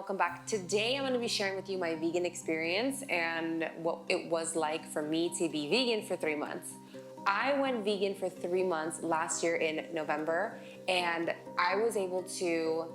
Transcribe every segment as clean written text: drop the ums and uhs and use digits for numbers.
welcome back. Today I'm going to be sharing with you my vegan experience and what it was like for me to be vegan for 3 months. I went vegan for 3 months last year in November, and I was able to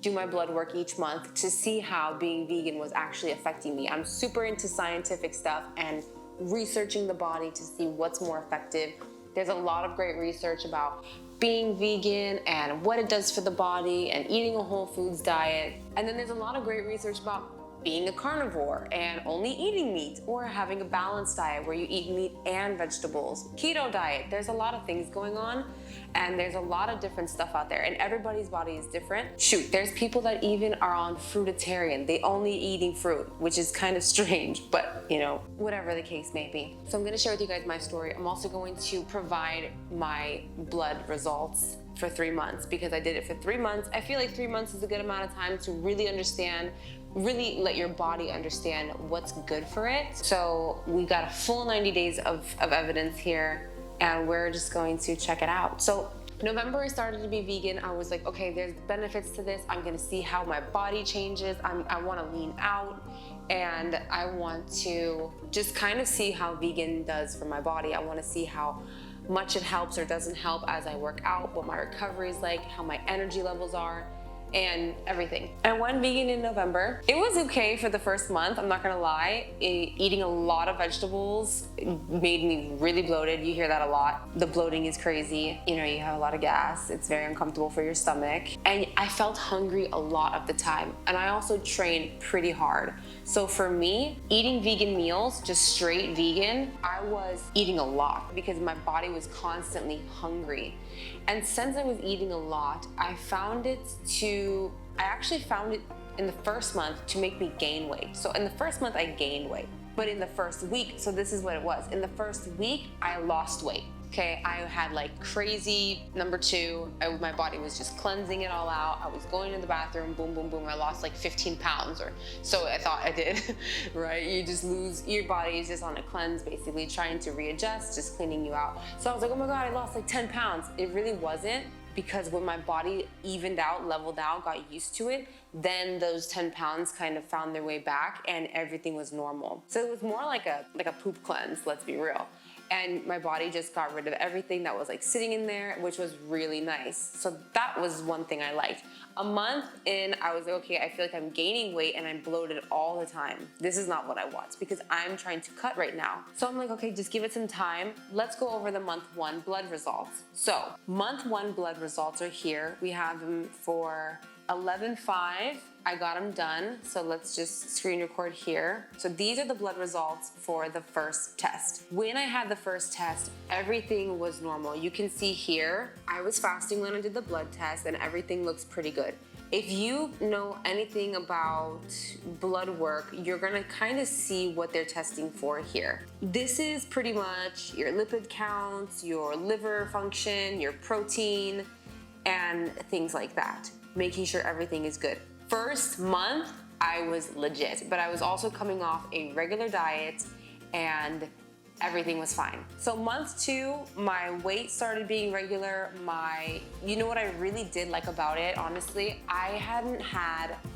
do my blood work each month to see how being vegan was actually affecting me. I'm super into scientific stuff and researching the body to see what's more effective. There's a lot of great research about being vegan and what it does for the body and eating a whole foods diet. And then there's a lot of great research about being a carnivore and only eating meat, or having a balanced diet where you eat meat and vegetables. Keto diet, there's a lot of things going on, and there's a lot of different stuff out there, and everybody's body is different. Shoot, there's people that even are on fruitarian. They only eating fruit, which is kind of strange, but you know, whatever the case may be. So I'm gonna share with you guys my story. I'm also going to provide my blood results for 3 months because I did it for 3 months. I feel like 3 months is a good amount of time to really understand, really let your body understand what's good for it. So we got a full 90 days of evidence here, and we're just going to check it out. So November I started to be vegan. I was like, okay, there's benefits to this. I'm gonna see how my body changes. I wanna lean out, and I want to just kind of see how vegan does for my body. I wanna see how much it helps or doesn't help as I work out, what my recovery is like, how my energy levels are, and everything. I went vegan in November. It was okay for the first month, I'm not gonna lie. Eating a lot of vegetables made me really bloated. You hear that a lot. The bloating is crazy. You know, you have a lot of gas. It's very uncomfortable for your stomach. And I felt hungry a lot of the time. And I also trained pretty hard. So for me, eating vegan meals, just straight vegan, I was eating a lot because my body was constantly hungry. And since I was eating a lot, I actually found it in the first month to make me gain weight. So in the first month I gained weight, but in the first week, so this is what it was. In the first week, I lost weight. Okay, I had like crazy number 2. My body was just cleansing it all out. I was going to the bathroom, boom, boom, boom. I lost like 15 pounds, or so I thought I did, right? You just lose, your body is just on a cleanse, basically trying to readjust, just cleaning you out. So I was like, oh my God, I lost like 10 pounds. It really wasn't, because when my body evened out, leveled out, got used to it, then those 10 pounds kind of found their way back and everything was normal. So it was more like a poop cleanse, let's be real. And my body just got rid of everything that was like sitting in there, which was really nice. So that was one thing I liked. A month in, I was like, okay, I feel like I'm gaining weight and I'm bloated all the time. This is not what I want, because I'm trying to cut right now. So I'm like, okay, just give it some time. Let's go over the month 1 blood results. So month 1 blood results are here. We have them for 11/5. I got them done. So let's just screen record here. So these are the blood results for the first test. When I had the first test, everything was normal. You can see here, I was fasting when I did the blood test, and everything looks pretty good. If you know anything about blood work, you're gonna kind of see what they're testing for here. This is pretty much your lipid counts, your liver function, your protein, and things like that, making sure everything is good. First month, I was legit, but I was also coming off a regular diet and everything was fine. So month 2, my weight started being regular. You know what I really did like about it, honestly?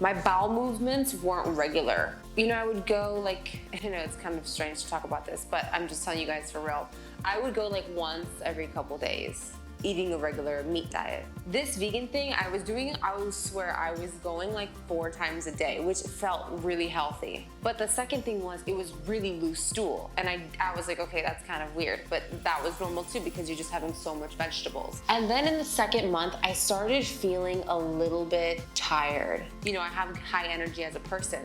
My bowel movements weren't regular. You know, I would go like, I know it's kind of strange to talk about this, but I'm just telling you guys for real. I would go like once every couple days, eating a regular meat diet. This vegan thing I was doing, I would swear I was going like 4 times a day, which felt really healthy. But the second thing was, it was really loose stool. And I was like, okay, that's kind of weird, but that was normal too, because you're just having so much vegetables. And then in the second month, I started feeling a little bit tired. You know, I have high energy as a person,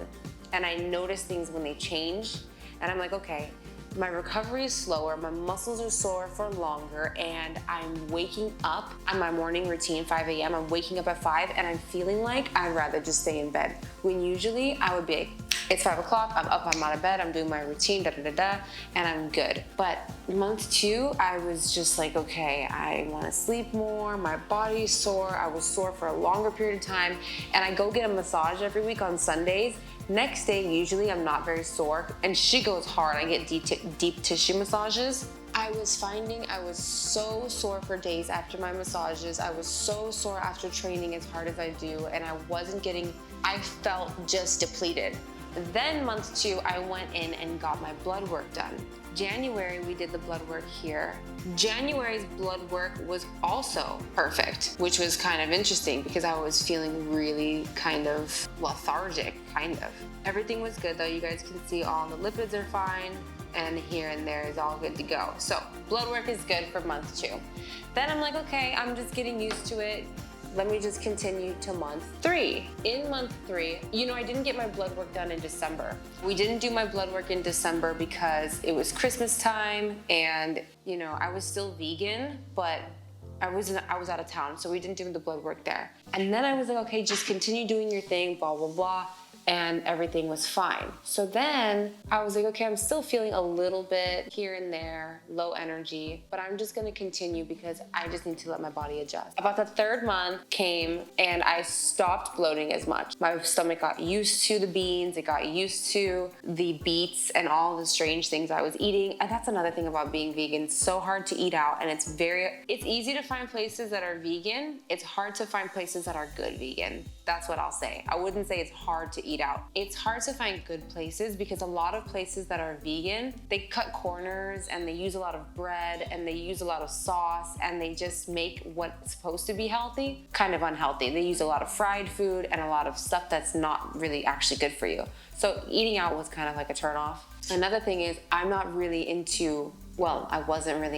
and I notice things when they change, and I'm like, okay, my recovery is slower, my muscles are sore for longer, and I'm waking up on my morning routine, 5 a.m. I'm waking up at 5 and I'm feeling like I'd rather just stay in bed. When usually I would be like, it's 5 o'clock, I'm up, I'm out of bed, I'm doing my routine, and I'm good. But month 2, I was just like, okay, I wanna sleep more, my body's sore, I was sore for a longer period of time, and I go get a massage every week on Sundays. Next day, usually I'm not very sore, and she goes hard. I get deep tissue massages. I I was finding I was so sore for days after my massages. I was so sore after training as hard as I do, and I felt just depleted. Then month 2, I went in and got my blood work done. January, we did the blood work here. January's blood work was also perfect, which was kind of interesting because I was feeling really kind of lethargic, Everything was good though. You guys can see all the lipids are fine, and here and there is all good to go. So blood work is good for month 2. Then I'm like, okay, I'm just getting used to it. Let me just continue to month 3. In month 3, I didn't get my blood work done in December. We didn't do my blood work in December because it was Christmas time, and I was still vegan, but I was out of town, so we didn't do the blood work there. And then I was like, okay, just continue doing your thing, blah, blah, blah. And everything was fine. So then I was like, okay, I'm still feeling a little bit here and there, low energy, but I'm just gonna continue because I just need to let my body adjust. About the 3rd month came and I stopped bloating as much. My stomach got used to the beans, it got used to the beets and all the strange things I was eating. And that's another thing about being vegan. It's so hard to eat out, and it's easy to find places that are vegan. It's hard to find places that are good vegan. That's what I'll say. I wouldn't say it's hard to eat out. It's hard to find good places because a lot of places that are vegan, they cut corners and they use a lot of bread and they use a lot of sauce, and they just make what's supposed to be healthy kind of unhealthy. They use a lot of fried food and a lot of stuff that's not really actually good for you. So eating out was kind of like a turnoff. Another thing is I wasn't really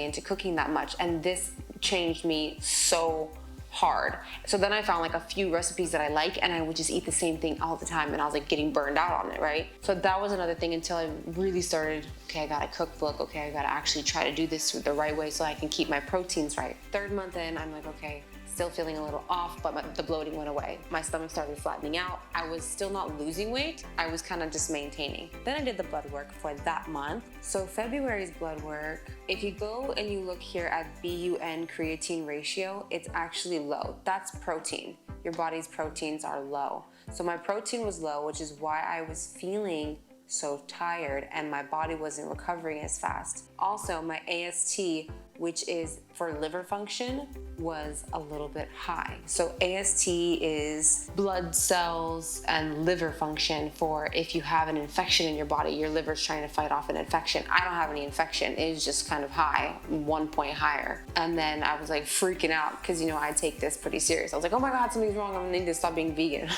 into cooking that much, and this changed me so hard. So then I found like a few recipes that I like, and I would just eat the same thing all the time, and I was like getting burned out on it, right? So that was another thing until I really started, okay, I got a cookbook, okay, I gotta actually try to do this the right way so I can keep my proteins right. 3rd month in, I'm like, okay, still feeling a little off, but the bloating went away. My stomach started flattening out. I was still not losing weight. I was kind of just maintaining. Then I did the blood work for that month. So February's blood work, if you go and you look here at BUN creatine ratio, it's actually low. That's protein. Your body's proteins are low. So my protein was low, which is why I was feeling so tired and my body wasn't recovering as fast. Also, my AST, which is for liver function, was a little bit high. So AST is blood cells and liver function for if you have an infection in your body, your liver's trying to fight off an infection. I don't have any infection. It was just kind of high, 1 point higher. And then I was like freaking out because I take this pretty serious. I was like, oh my God, something's wrong. I'm gonna need to stop being vegan.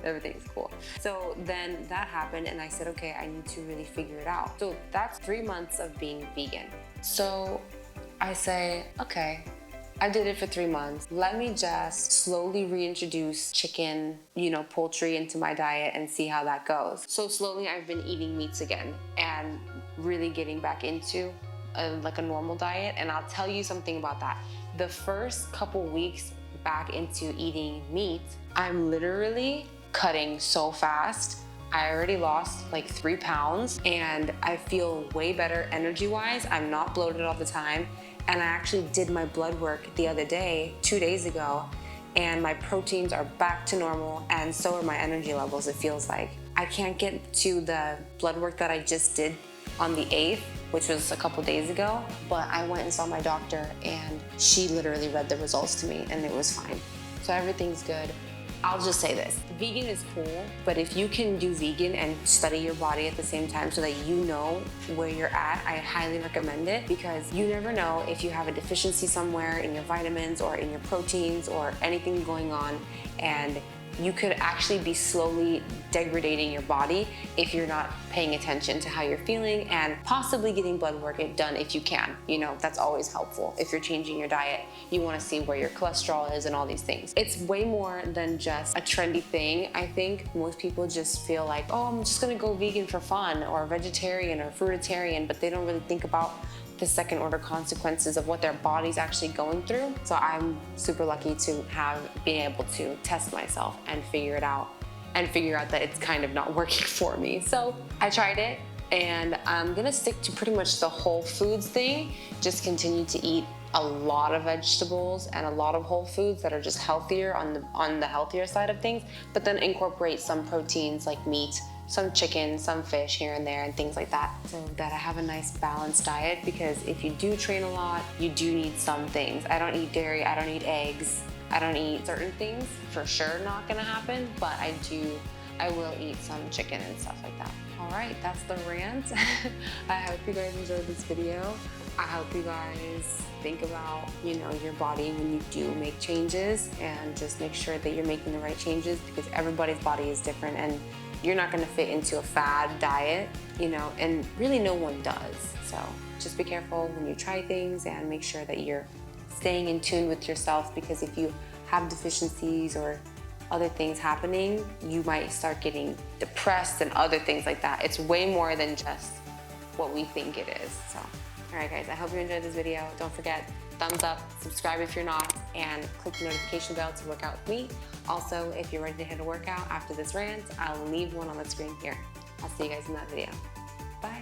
Everything's cool. So then that happened, and I said, okay, I need to really figure it out. So that's 3 months of being vegan. So I say, okay, I did it for 3 months. Let me just slowly reintroduce chicken, poultry into my diet and see how that goes. So slowly I've been eating meats again and really getting back into a normal diet. And I'll tell you something about that. The first couple weeks back into eating meat, I'm literally cutting so fast. I already lost like 3 pounds and I feel way better energy-wise. I'm not bloated all the time. And I actually did my blood work the other day, 2 days ago, and my proteins are back to normal, and so are my energy levels, it feels like. I can't get to the blood work that I just did on the 8th, which was a couple days ago, but I went and saw my doctor and she literally read the results to me and it was fine. So everything's good. I'll just say this, vegan is cool, but if you can do vegan and study your body at the same time so that you know where you're at, I highly recommend it, because you never know if you have a deficiency somewhere in your vitamins or in your proteins or anything going on, and you could actually be slowly degrading your body if you're not paying attention to how you're feeling, and possibly getting blood work done if you can. That's always helpful. If you're changing your diet, you want to see where your cholesterol is and all these things. It's way more than just a trendy thing. I think most people just feel like, oh, I'm just gonna go vegan for fun, or vegetarian or fruitarian, but they don't really think about the second order consequences of what their body's actually going through. So I'm super lucky to have been able to test myself and figure out that it's kind of not working for me. So I tried it, and I'm gonna stick to pretty much the whole foods thing. Just continue to eat a lot of vegetables and a lot of whole foods that are just healthier on the healthier side of things, but then incorporate some proteins like meat, some chicken, some fish here and there and things like that, so that I have a nice balanced diet, because if you do train a lot, you do need some things. I don't eat dairy, I don't eat eggs, I don't eat certain things, for sure not gonna happen, but I will eat some chicken and stuff like that. All right, that's the rant. I hope you guys enjoyed this video. I hope you guys think about, you know, your body when you do make changes, and just make sure that you're making the right changes, because everybody's body is different and you're not gonna fit into a fad diet, you know, and really no one does. So just be careful when you try things and make sure that you're staying in tune with yourself, because if you have deficiencies or other things happening, you might start getting depressed and other things like that. It's way more than just what we think it is. So, all right guys, I hope you enjoyed this video. Don't forget, thumbs up, subscribe if you're not, and click the notification bell to work out with me. Also, if you're ready to hit a workout after this rant, I'll leave one on the screen here. I'll see you guys in that video. Bye.